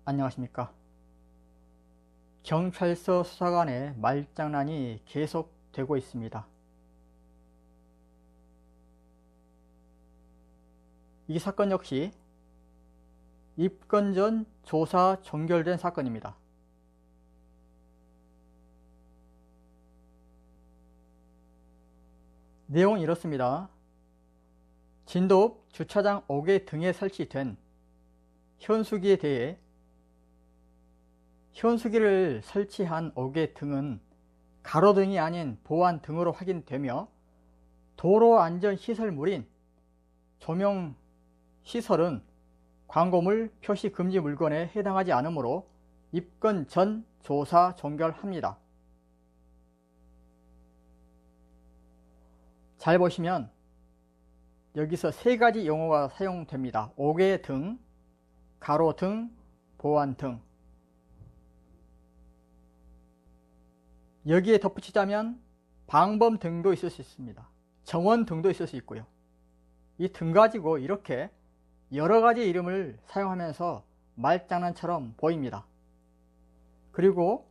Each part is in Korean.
안녕하십니까. 경찰서 수사관의 말장난이 계속되고 있습니다. 이 사건 역시 입건 전 조사 종결된 사건입니다. 내용은 이렇습니다. 진도읍 주차장 5개 등에 설치된 현수기에 대해 현수기를 설치한 5개 등은 가로등이 아닌 보안등으로 확인되며 도로안전시설물인 조명시설은 광고물 표시 금지 물건에 해당하지 않으므로 입건 전 조사 종결합니다. 잘 보시면 여기서 세 가지 용어가 사용됩니다. 5개 등, 가로등, 보안등. 여기에 덧붙이자면 방범등도 있을 수 있습니다. 정원등도 있을 수 있고요. 이 등 가지고 이렇게 여러가지 이름을 사용하면서 말장난처럼 보입니다. 그리고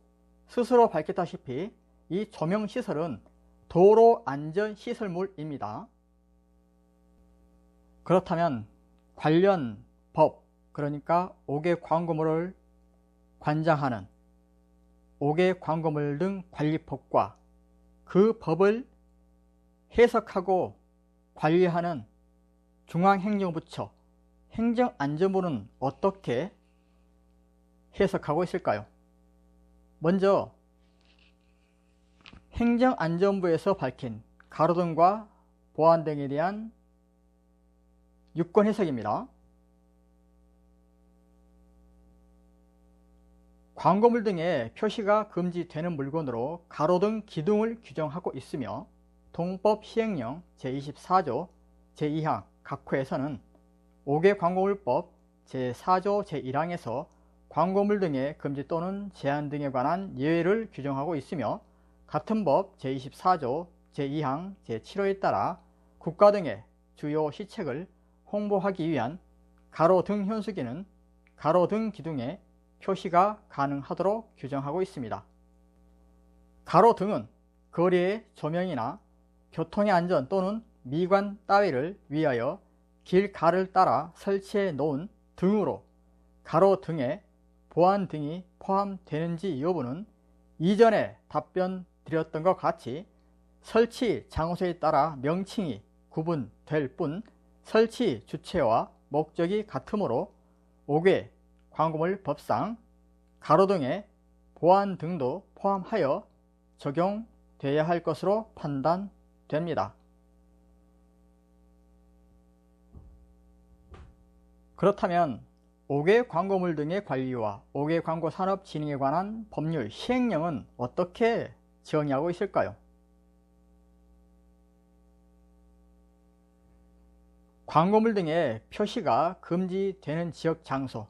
스스로 밝혔다시피 이 조명시설은 도로안전시설물입니다. 그렇다면 관련 법, 그러니까 5개 광고물을 관장하는 5개 광고물 등 관리법과 그 법을 해석하고 관리하는 중앙행정부처 행정안전부는 어떻게 해석하고 있을까요? 먼저 행정안전부에서 밝힌 가로등과 보안등에 대한 유권 해석입니다. 광고물 등의 표시가 금지되는 물건으로 가로등, 기둥을 규정하고 있으며 동법 시행령 제24조 제2항 각 호에서는 5개 광고물법 제4조 제1항에서 광고물 등의 금지 또는 제한 등에 관한 예외를 규정하고 있으며 같은 법 제24조 제2항 제7호에 따라 국가 등의 주요 시책을 홍보하기 위한 가로등 현수기는 가로등 기둥에 표시가 가능하도록 규정하고 있습니다. 가로등은 거리의 조명이나 교통의 안전 또는 미관 따위를 위하여 길가를 따라 설치해 놓은 등으로 가로등에 보안등이 포함되는지 여부는 이전에 답변 드렸던 것 같이 설치 장소에 따라 명칭이 구분될 뿐 설치 주체와 목적이 같으므로 5개 광고물 법상 가로등에 보안등도 포함하여 적용되어야 할 것으로 판단됩니다. 그렇다면 5개 광고물 등의 관리와 5개 광고 산업 진흥에 관한 법률 시행령은 어떻게 정의하고 있을까요? 광고물 등의 표시가 금지되는 지역 장소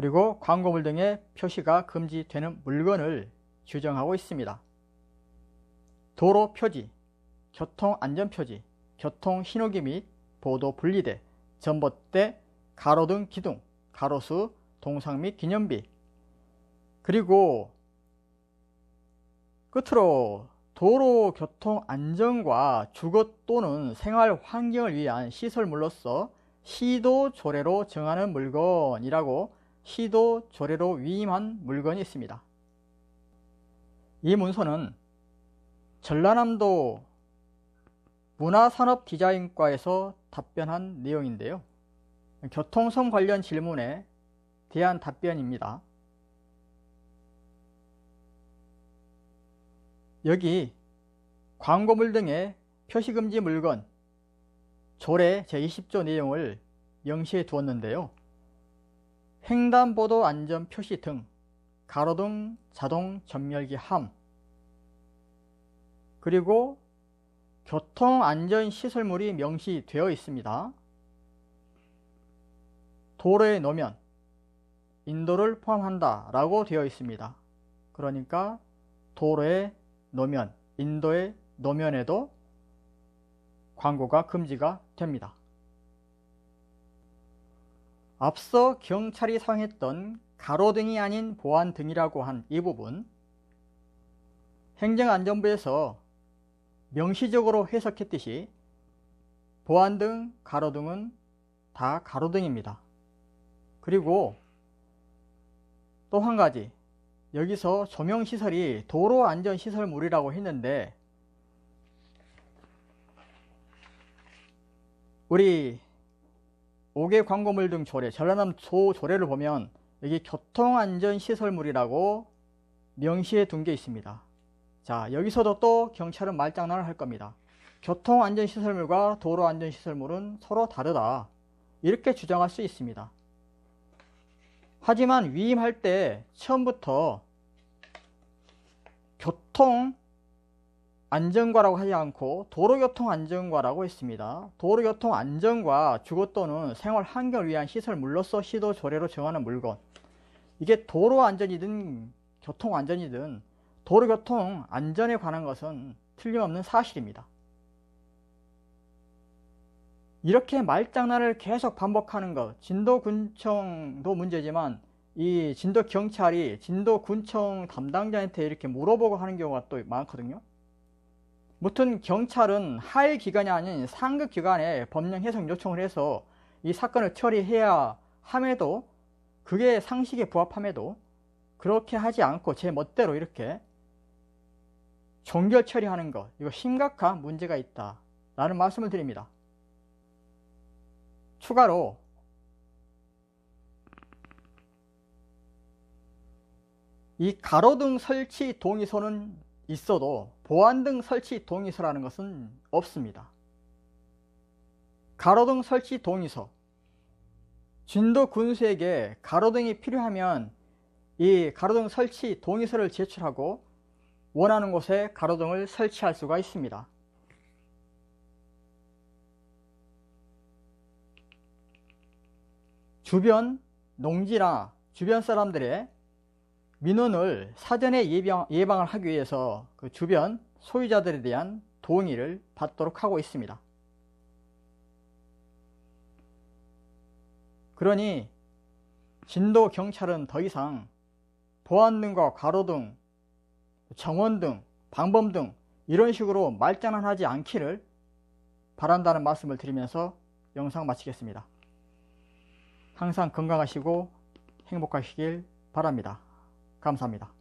그리고 광고물 등의 표시가 금지되는 물건을 규정하고 있습니다. 도로 표지, 교통안전표지, 교통신호기 및 보도 분리대, 전봇대, 가로등 기둥, 가로수, 동상 및 기념비, 그리고 끝으로 도로 교통 안전과 주거 또는 생활 환경을 위한 시설물로서 시도 조례로 정하는 물건이라고 시도 조례로 위임한 물건이 있습니다. 이 문서는 전라남도 문화산업디자인과에서 답변한 내용인데요. 교통성 관련 질문에 대한 답변입니다. 여기 광고물 등의 표시금지 물건 조례 제20조 내용을 명시해 두었는데요. 횡단보도 안전 표시 등, 가로등 자동 전멸기 함, 그리고 교통안전시설물이 명시되어 있습니다. 도로의 노면, 인도를 포함한다 라고 되어 있습니다. 그러니까 도로의 노면, 인도의 노면에도 광고가 금지가 됩니다. 앞서 경찰이 사용했던 가로등이 아닌 보안등이라고 한 이 부분, 행정안전부에서 명시적으로 해석했듯이 보안등, 가로등은 다 가로등입니다. 그리고 또 한 가지, 여기서 조명시설이 도로안전시설물이라고 했는데 우리 5개 광고물 등 조례, 전라남 소 조례를 보면 여기 교통안전시설물이라고 명시해 둔 게 있습니다. 자, 여기서도 또 경찰은 말장난을 할 겁니다. 교통안전시설물과 도로안전시설물은 서로 다르다, 이렇게 주장할 수 있습니다. 하지만 위임할 때 처음부터 교통안전과라고 하지 않고 도로교통안전과라고 했습니다. 도로교통안전과 주거 또는 생활환경을 위한 시설물로서 시도 조례로 정하는 물건, 이게 도로안전이든 교통안전이든 도로교통안전에 관한 것은 틀림없는 사실입니다. 이렇게 말장난을 계속 반복하는 것, 진도군청도 문제지만 이 진도경찰이 진도군청 담당자한테 이렇게 물어보고 하는 경우가 또 많거든요. 무튼 경찰은 하위 기관이 아닌 상급 기관에 법령 해석 요청을 해서 이 사건을 처리해야 함에도, 그게 상식에 부합함에도 그렇게 하지 않고 제 멋대로 이렇게 종결 처리하는 것, 이거 심각한 문제가 있다 라는 말씀을 드립니다. 추가로 이 가로등 설치 동의서는 있어도 보안등 설치 동의서라는 것은 없습니다. 가로등 설치 동의서, 진도군수에게 가로등이 필요하면 이 가로등 설치 동의서를 제출하고 원하는 곳에 가로등을 설치할 수가 있습니다. 주변 농지나 주변 사람들의 민원을 사전에 예방을 하기 위해서 그 주변 소유자들에 대한 동의를 받도록 하고 있습니다. 그러니 진도경찰은 더 이상 보안등과 가로등, 정원등, 방범등 이런 식으로 말장난하지 않기를 바란다는 말씀을 드리면서 영상 마치겠습니다. 항상 건강하시고 행복하시길 바랍니다. 감사합니다.